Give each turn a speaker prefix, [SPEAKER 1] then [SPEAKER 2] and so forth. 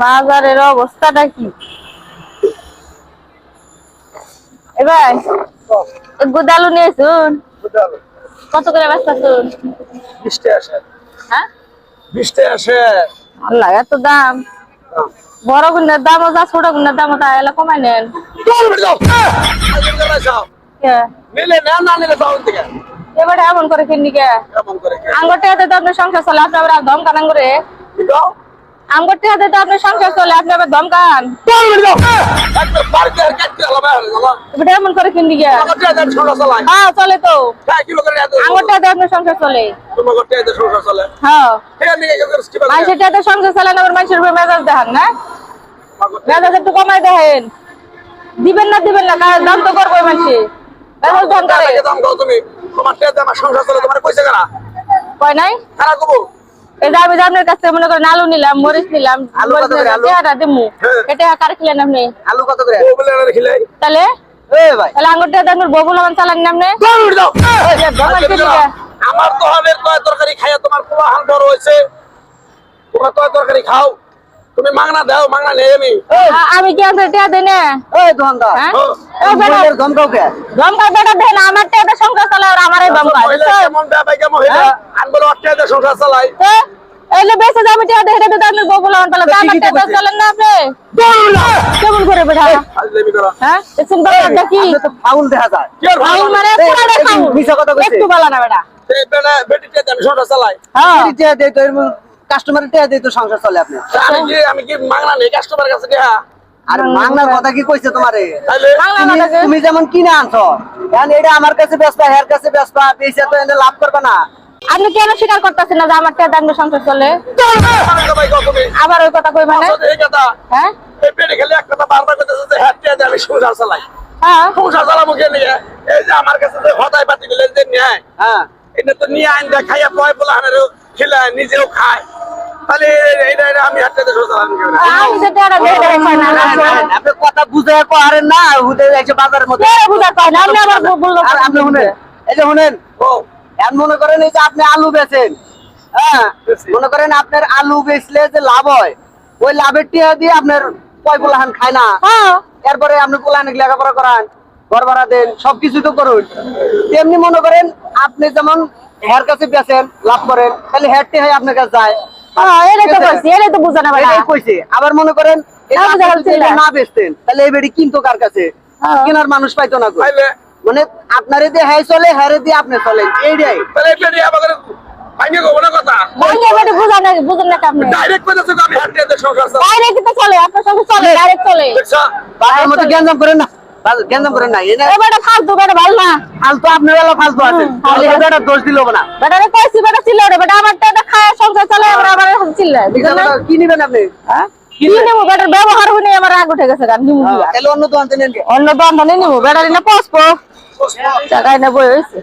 [SPEAKER 1] বাজারের অবস্থাটা কি? এবার গুদালু নিয়েছুন কত করে বেচতেছুন?
[SPEAKER 2] 20 টাকা আসে।
[SPEAKER 1] হ্যাঁ
[SPEAKER 2] 20 টাকা আসে।
[SPEAKER 1] আল্লাহ এত দাম। বড় গুণের দামও যা ছোট গুণের দামও তা এলা কমাই নেন।
[SPEAKER 2] নিলে না না নিলে যাও থেকে।
[SPEAKER 1] এবারে এমন করে কিনি কে?
[SPEAKER 2] এমন করে কে?
[SPEAKER 1] আঙ্গুরটা হাতে তো আপনার সংসার চলে, আপনি আবার ধমকান আঙ্গুরে।
[SPEAKER 2] কি দাও?
[SPEAKER 1] আঙ্গুরটা হাতে তো আপনার সংসার চলে, আপনি আবার ধমকান।
[SPEAKER 2] একবার বাড়িতে আর কাটতে হলো ভাই হলো।
[SPEAKER 1] এবারে এমন করে কিনি কে?
[SPEAKER 2] আমারটা দেন সংসার চালাই।
[SPEAKER 1] হ্যাঁ চলে তো।
[SPEAKER 2] 1 কিলো করে এত।
[SPEAKER 1] আঙ্গুরটা হাতে আপনার সংসার চলে।
[SPEAKER 2] তোমার করতে এত সংসার চলে।
[SPEAKER 1] হ্যাঁ
[SPEAKER 2] এখান থেকে কেউ কি বলে?
[SPEAKER 1] মানুষের হাতে সংসার চলে না, আবার মানুষের উপর মেজাজ দেখান না। মেজাজ একটু কমাই দেখেন। দিবেন না কার দাম তো করবো মানুষে। মেজাজ দাম করে।
[SPEAKER 2] দাম দাও তুমি। তোমার টেতে আমার সংসার চলে, তোমার কইছে কারা?
[SPEAKER 1] কয় নাই?
[SPEAKER 2] কারা কবো?
[SPEAKER 1] এই যে আমি আপনার কাছ থেকে মনে করেন আলু নিলাম, মরিচ নিলাম,
[SPEAKER 2] আলু কত করে আলু?
[SPEAKER 1] টাকাটা দিমু। এটা কার খেলেন আপনি?
[SPEAKER 2] আলু কত করে? ও বলে আর খিলাই।
[SPEAKER 1] তাহলে
[SPEAKER 2] এই ভাই।
[SPEAKER 1] তাহলে আঙ্গুরটা আপনার ববুল আমার চালান না আপনি?
[SPEAKER 2] দাও।
[SPEAKER 1] এই যে ভগবান কে দিবে।
[SPEAKER 2] আমার তো হবে তরকারি খাইয়া তোমার পোলা হান বড় হইছে। তোমরা তরকারি খাও। তুমি মাংনা দাও, মাংনা নেই আমি।
[SPEAKER 1] আমি কি আপনার টাকা দেই না?
[SPEAKER 2] এই দোকানদার।
[SPEAKER 1] হ্যাঁ?
[SPEAKER 2] এই বলের দম দাও কে?
[SPEAKER 1] দমকা বেটা দেন, আমার টাকা সংসার চালায় আর আমারই দমকা।
[SPEAKER 2] মহিলা কেমন ব্যাপাইকা মহিলা? আন বলে অট্টাইতে সংসার চালাই।
[SPEAKER 1] এলে বেঁচে যাবে টাকা দেখে তো আপনার ববুল আমার পালা আমার টাকা চলেন না আপনি? কেমন করে বেটা?
[SPEAKER 2] আজলেমি করা।
[SPEAKER 1] হ্যাঁ দেখছেন বাবা কি?
[SPEAKER 2] আপনি তো ফাউল দেখা যায়। কি আর
[SPEAKER 1] ফাউল মানে পুরো দেখাও।
[SPEAKER 2] মিছা কথা কইছে।
[SPEAKER 1] একটু বলা না বেটা।
[SPEAKER 2] এই বেটা বেটিতে আমি সংসার চালাই।
[SPEAKER 1] হ্যাঁ
[SPEAKER 2] বেটিতে দেই তো কাস্টমারের টাকা দেই তো সংসার চলে আপনি। আমি কি মাংনা নেই কাস্টমারের কাছে টাকা? আর মাংনার কথা কি কইছে তোমারে? তাইলে তুমি যেমন কিনে আনছো, এখন এটা আমার কাছে বেচবা, এর কাছে বেচবা, বেচে তো এনে লাভ করবে না।
[SPEAKER 1] আপনি কেন স্বীকার করতেছেন না যে আমার টাকা দাম সংসার চলে? আবার ওই কথা কই মানে?
[SPEAKER 2] এই কথা
[SPEAKER 1] হ্যাঁ
[SPEAKER 2] এই পেটে খেলে এক কথা বারবার কইতেছে যে হ্যাঁ টাকা আমি সংসার চালাই।
[SPEAKER 1] হ্যাঁ
[SPEAKER 2] সংসার চালাবো কে নিয়ে? এই যে আমার কাছে যে হতায় পাতি দিলেন যে নেয়, হ্যাঁ এটা তো নিয়ে আইন দেয়, খাইয়া পয় বলে হানেরও খিলায়, নিজেও খায়। তাহলে এইটা আমি হাতে সংসার চালানো কেউ না।
[SPEAKER 1] আমি যে টাকা দেই না
[SPEAKER 2] আপনি কথা বুঝায় পারেন না, হুদে যাইছে বাজারের মধ্যে।
[SPEAKER 1] বুঝা পাই না, আপনি আবার বললো
[SPEAKER 2] আর আপনি শুনেন, এই যে শুনেন, এখন মনে করেন এই যে আপনি আলু বেচেন, হ্যাঁ মনে করেন আপনার আলু বেচলে যে লাভ হয়, ওই লাভের টিয়া দিয়ে আপনার কয় পোলাহান খায় না।
[SPEAKER 1] হ্যাঁ
[SPEAKER 2] এরপরে আপনি পোলাহান লেখাপড়া করান, ঘর ভাড়া দেন, সবকিছু তো করুন। তেমনি মনে করেন আপনি যেমন হেয়ার কাছে বেচেন, লাভ করেন, তাহলে হেয়ার টি হয় আপনার কাছে যায়।
[SPEAKER 1] এটাই তো কইছি, এটাই তো বুঝা না বেটা।
[SPEAKER 2] এটাই কইছে। আবার মনে করেন এই যে আপনি যদি এটা না বেচতেন, তাহলে এই বেডি কিনতো কার কাছে? কেনার মানুষ পাইতো না। মানে আপনারে দিয়ে হ্যাঁ চলে, হ্যারে দিয়ে আপনি চলেন, এইটাই। তাহলে এই বেডি আমাদের ভাঙে গো না কথা।
[SPEAKER 1] ভাঙে বেটা বুঝা না, বুঝেন না আপনি।
[SPEAKER 2] ডাইরেক্ট কইতাছে আমি হান্ড্রেডে সংসার চালাই।
[SPEAKER 1] ডাইরেক্ট তো চলে, আপনার সঙ্গে চলে, ডাইরেক্ট চলে।
[SPEAKER 2] দেখছো? বাবার মতো গ্যাঞ্জাম করেন না। গ্যাঞ্জাম করেন না। এই না
[SPEAKER 1] এ বেটা ফালতু, বেটা ভালো না।
[SPEAKER 2] ফালতু আপনার বেলা ফালতু আছে। তাহলে বেটা দোষ দিল না।
[SPEAKER 1] বেটারে কইছি বেটা ছিল রে, বেটা আমার টাকা খায় সংসার চলে, আমার চিল্লায়। বুঝলেন না?
[SPEAKER 2] কি নিবেন আপনি? হ্যাঁ?
[SPEAKER 1] কি নেবো বেটার ব্যবহার হইনি আমার রাগ উঠে গেছে গান নিমু দিয়া।
[SPEAKER 2] তাহলে অন্য দোকান থেকে নেন।
[SPEAKER 1] অন্য দোকান নেবো, বেটারি না পসপো টাকায় নেবো হইছে।